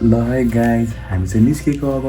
ल है गाइज हामी चाहिँ निस्केको अब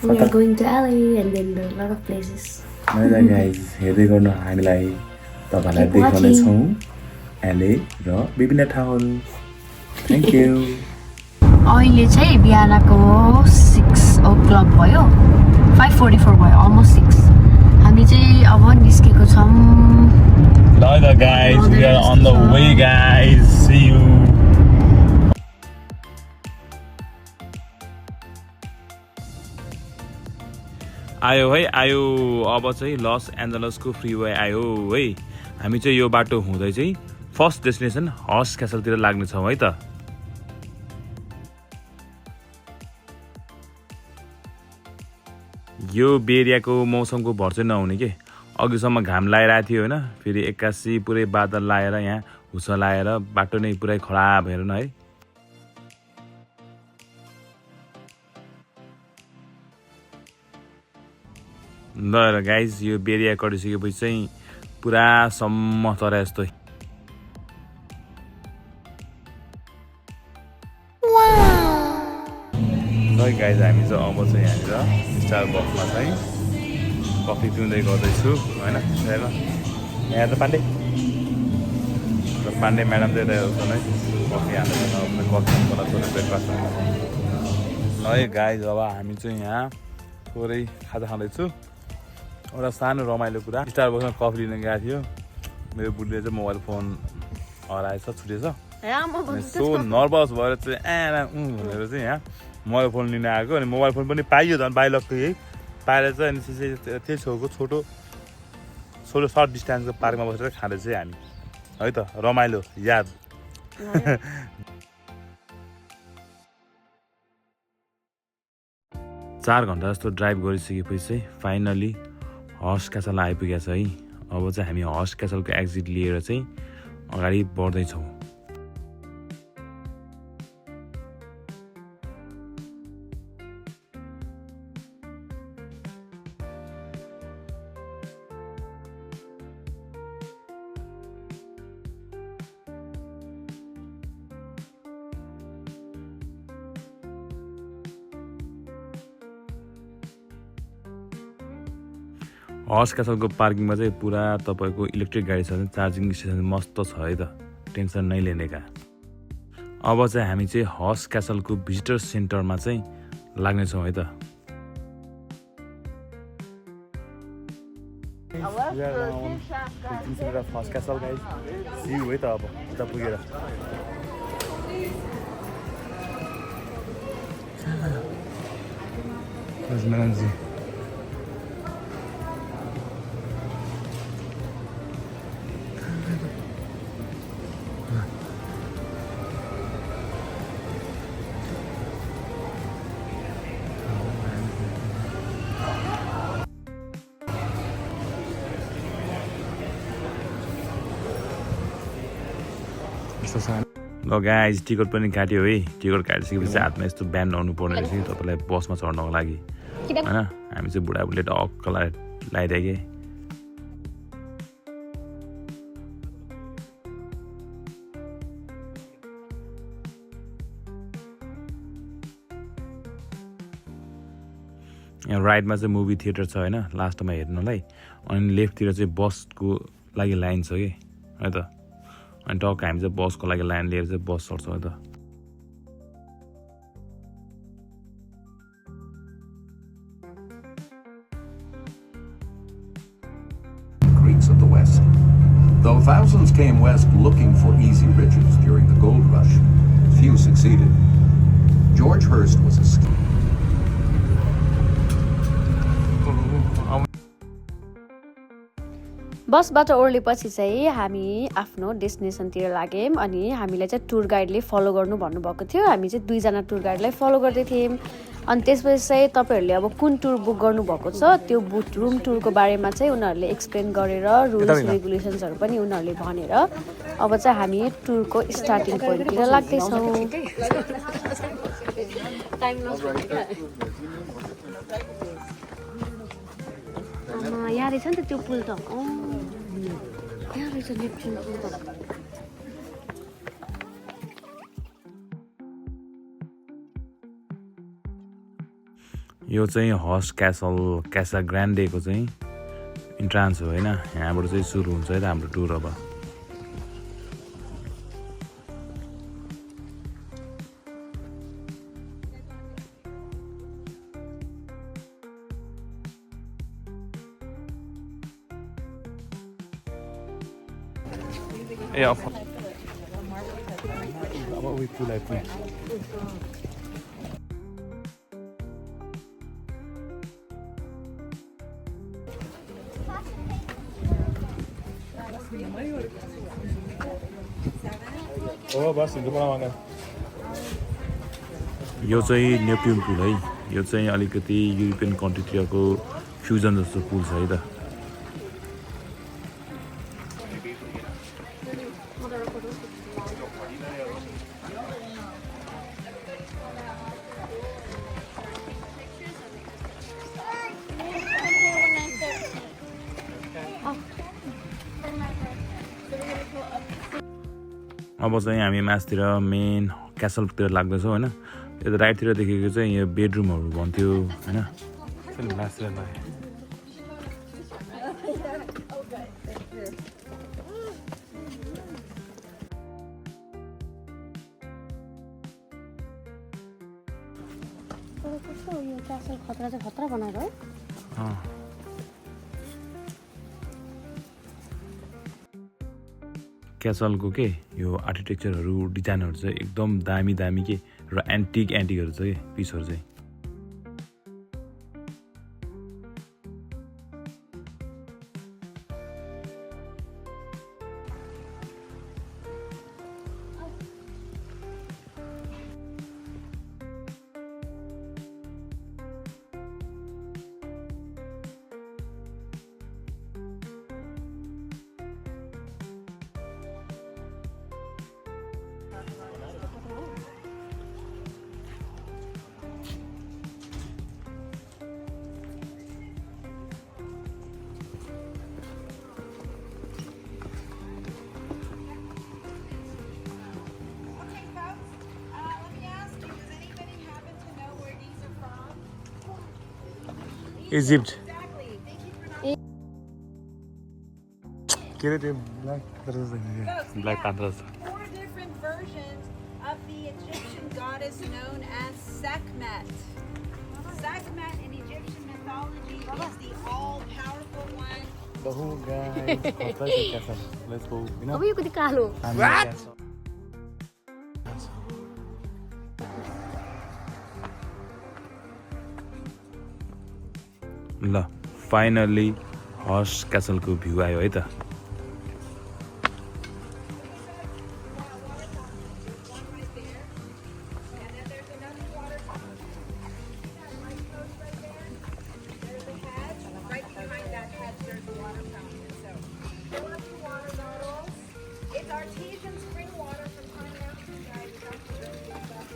We are going to LA and then there are a lot of places. है त गाइज हेर्दै गर्नु हामीलाई तपाईँलाई Keep watching. देखाउनेछौँ एलए र विभिन्न ठाउँहरू थ्याङ्क यू अहिले चाहिँ बिहानको 6 o'clock भयो 5:44 भयो अलमोस्ट 6 हामी चाहिँ अब निस्केको छौँ ल त guys we are on the way guys see you आयो है आयो अब चाहिँ लस एन्जलसको फ्रीवे आयो है हामी चाहिँ यो बाटो हुँदै चाहिँ फर्स्ट डेस्टिनेसन हर्स क्यासलतिर लाग्नेछौँ है त यो बेरियाको मौसमको भर चाहिँ नहुने के अघिसम्म घाम लागिरहेको थियो होइन फेरि एक्कासी पुरै बादल लाएर यहाँ हुस्सा लाएर बाटो नै पुरै खराब हेर्नु है ल र गाइज यो बेरिया कटिसकेपछि चाहिँ पुरा सम्म तरा जस्तो ल गाइज हामी चाहिँ अब चाहिँ यहाँनिर स्टार बक्समा चाहिँ कफी पिउँदै गर्दैछु होइन यहाँ त पाण्डे र पाण्डे म्याडम चाहिँ यता नै कफी हाल्दैछ कफी बनाउँछ ब्रेकफास्ट है गाइज अब हामी चाहिँ यहाँ थोरै खाजा खाँदैछु एउटा सानो रमाइलो कुरा स्टार बक्समा कफी लिन गएको थियो मेरो बुढीले चाहिँ मोबाइल फोन हराएछ छुटेछ सो नर्भस भएर चाहिँ भनेर चाहिँ यहाँ मोबाइल फोन लिन आएको अनि मोबाइल फोन पनि पाइयो झन् बाइलकको है पाएर चाहिँ अनि त्यही छेउको छोटो सर्ट डिस्टेन्सको पार्कमा बसेर खाँदै चाहिँ हामी है त रमाइलो याद 4 घन्टा जस्तो ड्राइभ गरिसकेपछि चाहिँ फाइनली हर्स क्यासल आइपुगेको छ है अब चाहिँ हामी हर्स क्यासलको एक्जिट लिएर चाहिँ अगाडि बढ्दैछौँ हर्स क्यासलको पार्किङमा चाहिँ पुरा तपाईँको इलेक्ट्रिक गाडी छ भने चार्जिङ स्टेसन मस्त छ है त टेन्सन नै लिने का अब चाहिँ हामी चाहिँ हर्स क्यासलको भिजिटर सेन्टरमा चाहिँ लाग्नेछौँ है त हर्स क्यासल गाइज सिउ है त अब उता पुगेर म्याडमजी ल गाइज टिकट पनि काट्यो है टिकट काटिसकेपछि हातमा यस्तो ब्यान्ड लाउनु पर्ने रहेछ कि तपाईँलाई बसमा चढ्नको लागि होइन हामी चाहिँ बुढाबुढीले टक्क लगाइदियो कि यहाँ राइटमा चाहिँ मुभी थिएटर छ होइन लास्टमा हेर्नलाई अनि लेफ्टतिर चाहिँ बसको लागि लाइन छ कि है त अनि टक्क हामी चाहिँ बसको लागि लाइन लिएर चाहिँ बस चढ्छौँ त Greeks of the West. Though thousands came west looking for easy riches during the gold rush, few succeeded. George Hearst was a scheme. बसबाट ओर्लेपछि चाहिँ हामी आफ्नो डेस्टिनेसनतिर लाग्यौँ अनि हामीलाई चाहिँ टुर गाइडले फलो गर्नु भन्नुभएको थियो हामी चाहिँ 2 जना टुर गाइडलाई फलो गर्दै थियौँ अनि त्यसपछि चाहिँ तपाईँहरूले अब कुन टुर बुक गर्नुभएको छ त्यो रुम टुरको बारेमा चाहिँ उनीहरूले एक्सप्लेन गरेर रुल्स रेगुलेसन्सहरू पनि उनीहरूले भनेर अब चाहिँ हामी टुरको स्टार्टिङ पोइन्टतिर लाग्दैछौँ यहाँ रहेछ नि त त्यो पुल त यहाँ रहेछ नेप्चुन पुल त यो चाहिँ हर्स्ट क्यासल क्यासा ग्रान्डेको चाहिँ इन्ट्रान्स हो होइन यहाँबाट चाहिँ सुरु हुन्छ है त हाम्रो टुर अब ए अब उयो पुलाई पुल यो चाहिँ नेपियन पुल है यो चाहिँ अलिकति युरोपियन कन्ट्रीतिरको फ्युजन जस्तो पुल छ है त अब चाहिँ हामी मासतिर मेन क्यासलतिर लाग्दैछौँ होइन यो त राइटतिर देखेको चाहिँ यो बेडरुमहरू भन्थ्यो होइन मासतिर लाग्यो कस्तो यो क्यासल खतरा चाहिँ खतरा बनाएर है क्यासलको के यो आर्किटेक्चरहरू डिजाइनहरू चाहिँ एकदम दामी दामी के र एन्टिकहरू छ कि पिसहरू चाहिँ इजिप्ट के अरे त्यो ब्ल्याक पान्थर छ Four different versions of the Egyptian goddess known as Sekhmet. Sekhmet in Egyptian mythology is the all-powerful one. बहु guys let's go you know अब यो कति कालो ल फाइनली हर्स क्यासलको भ्यू आयो है त Right behind that hedge, there's a water fountain. So, fill up your water bottles. It's artesian spring water from Pine Mountain, guys. You don't have to really get that.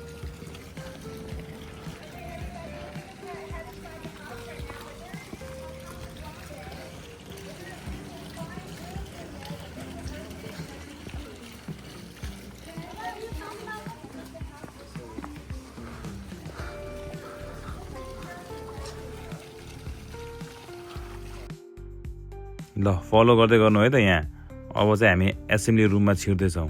ल follow गर्दै गर्नु है त यहाँ अब चाहिँ हामी एसेम्ब्ली रुममा छिर्दैछौँ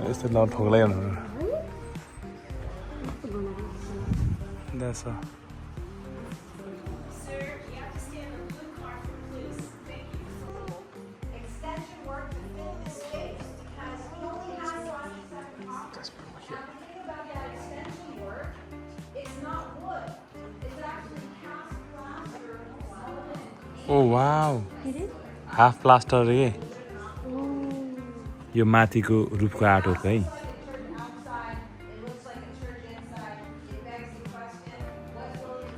यस्तो ल ठोक्लै Extension work to fill the space because he only has 27 copies. Now, the thing about that extension work, it's not wood. It's actually cast plaster. Oh wow half plaster रे यो माथिको रुखको आर्टवर्क है Outside, it looks like a church inside. It begs the question, was William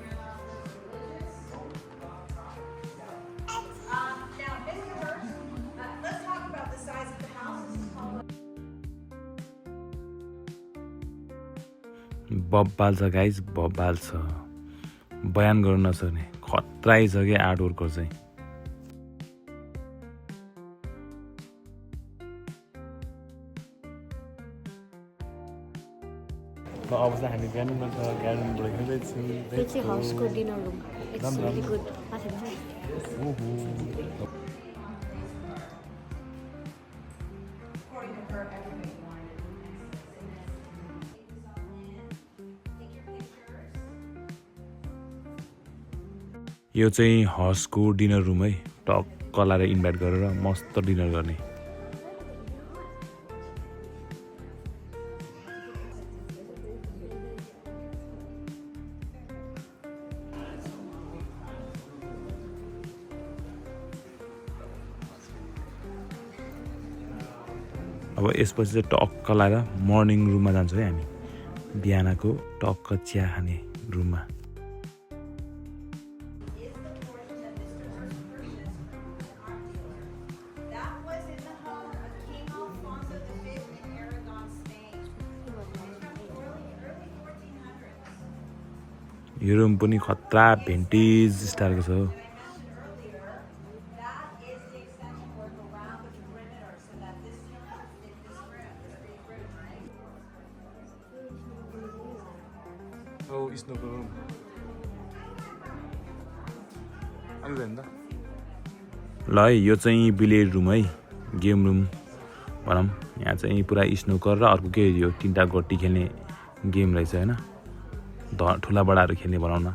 Randolph religious? Now, Mr. Hurst, let's talk about the size of the house. This is called बब्बाल छ guys बब्बाल छ बयान गर्न नसक्ने खतरै छ कि आर्टवर्कहरू चाहिँ अब चाहिँ हामी गार्डनमा छ गार्डनबाट खेल्दैछु यो चाहिँ हाउसको dinner room it's really good माथि यो चाहिँ हर्सको डिनर रुम है टक्क लाएर इन्भाइट गरेर मस्त डिनर गर्ने अब यसपछि चाहिँ टक्क लाएर मर्निङ रुममा जान्छौँ है हामी बिहानको टक्क चिया खाने रुममा That was in the home of King Alfonso V in Aragon, Spain. It's from the early 1400s. यो रुम पनि खतरा भिन्टेज स्टाइलको छ That is the extension work around the perimeter so that this room is big room, right? ओ स्नोको room ल है यो चाहिँ बिलियर्ड रुम है गेम रुम भनौँ यहाँ चाहिँ पुरा स्नोकर र अर्को के यो 3टा गोटी खेल्ने गेम रहेछ होइन ठुला बडाहरू खेल्ने भनौँ न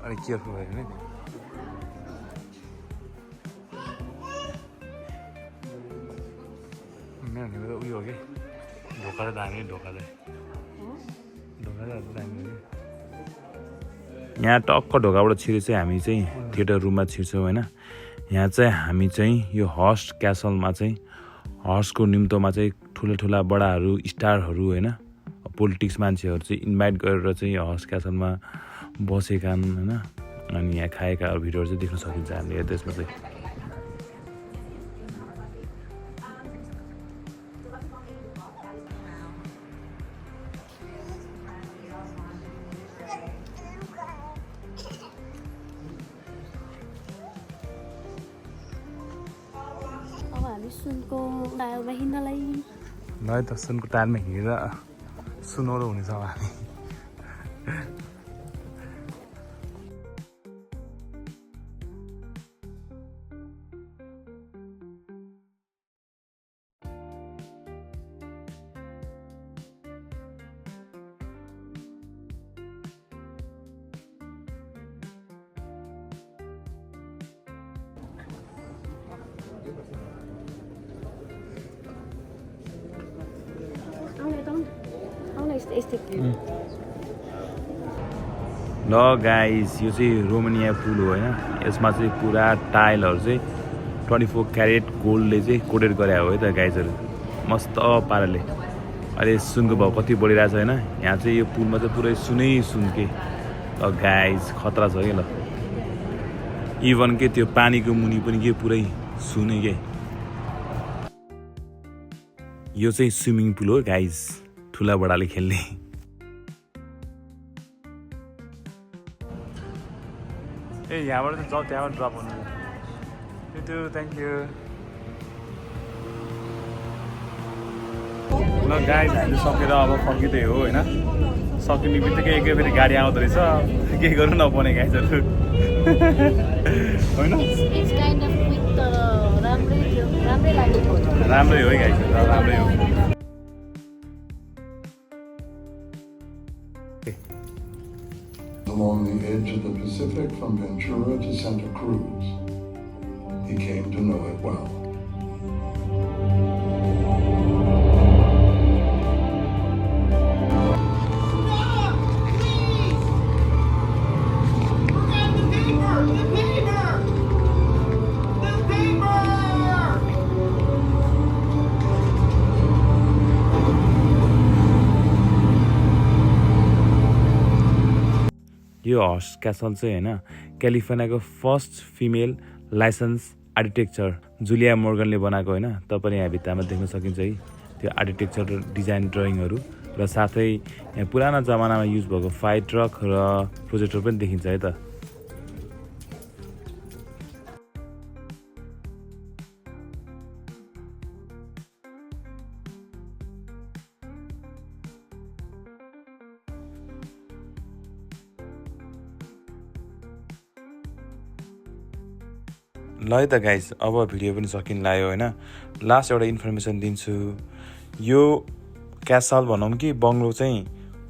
अलिक केयरफुल भयो नि मेरो भनेको उयो हो कि ढोका चाहिँ दामी ढोका चाहिँ दामी हो कि यहाँ टक्क ढोकाबाट छिरे चाहिँ हामी चाहिँ थिएटर रुममा छिर्छौँ होइन यहाँ चाहिँ हामी चाहिँ यो हर्स क्यासलमा चाहिँ हर्सको निम्तोमा चाहिँ ठुला बडाहरू स्टारहरू होइन पोलिटिक्स मान्छेहरू चाहिँ इन्भाइट गरेर चाहिँ हर्स क्यासलमा बसेका होइन अनि यहाँ खाएका भिडियोहरू चाहिँ देख्न सकिन्छ हामीले त्यसमा चाहिँ अब हामी सुनको डायलमा हिँड्नलाई ल है त सुनको टायरमा हिँडेर सुनौलो हुनेछ अब हामी ल गाइस यो चाहिँ रोमानिया पुल हो होइन यसमा चाहिँ पुरा टाइलहरू चाहिँ 24 क्यारेट गोल्डले चाहिँ कोटेड गरे हो है त गाइजहरू मस्त पाराले अहिले सुनको भाउ कति बढिरहेछ होइन यहाँ चाहिँ यो पुलमा चाहिँ पुरै सुनै सुन के गाइस खतरा छ कि ल इभन के त्यो पानीको मुनि पनि के पुरै सुने के यो चाहिँ स्विमिङ पुल हो गाइस ठुला बडाले खेल्ने ए यहाँबाट चाहिँ जाउँ त्यहाँबाट ड्रप हुनु थ्याङ्क यू ल गाइस हामीले सकेर अब फर्किँदै हो होइन सकिने बित्तिकै एकै फेरि गाडी आउँदो रहेछ के गर्नु नपर्ने गाइजहरू होइन राम्रै हो है गाइजहरू राम्रै हो Along the edge of the Pacific from Ventura to Santa Cruz. He came to know it well. यो हर्स क्यासल चाहिँ होइन क्यालिफोर्नियाको फर्स्ट फिमेल लाइसेन्स आर्किटेक्चर जुलिया मोर्गनले बनाएको होइन तपाईँले यहाँ भित्तामा देख्न सकिन्छ है त्यो आर्किटेक्चर डिजाइन ड्रइङहरू र साथै यहाँ पुरानो जमानामा युज भएको फायर ट्रक र प्रोजेक्टर पनि देखिन्छ है त। ल है त गाइज, अब भिडियो पनि सकिन लाग्यो होइन। लास्ट एउटा इन्फर्मेसन दिन्छु। यो क्यासल भनौँ कि बङ्गलो चाहिँ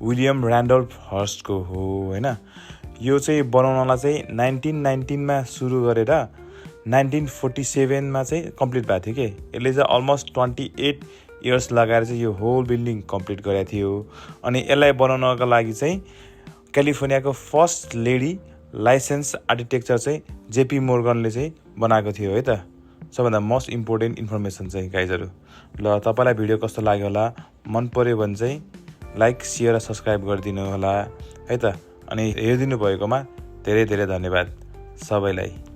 विलियम ऱ्यान्डोल्फ हर्स्टको हो होइन। यो चाहिँ बनाउनलाई चाहिँ 1919मा सुरु गरेर 1947मा चाहिँ कम्प्लिट भएको थियो कि। यसले चाहिँ अलमोस्ट 28 इयर्स लगाएर चाहिँ यो होल बिल्डिङ कम्प्लिट गरेको थियो। अनि यसलाई बनाउनको लागि चाहिँ क्यालिफोर्नियाको फर्स्ट लेडी लाइसेन्स आर्किटेक्चर चाहिँ जेपी मोर्गनले चाहिँ बनाएको थियो है त। सबभन्दा मोस्ट इम्पोर्टेन्ट इन्फर्मेसन चाहिँ गाइजहरू। ल तपाईँलाई भिडियो कस्तो लाग्यो होला, मन पर्यो भने चाहिँ लाइक सेयर र सब्सक्राइब गरिदिनु होला है त। अनि हेरिदिनु भएकोमा धेरै धेरै धन्यवाद सबैलाई।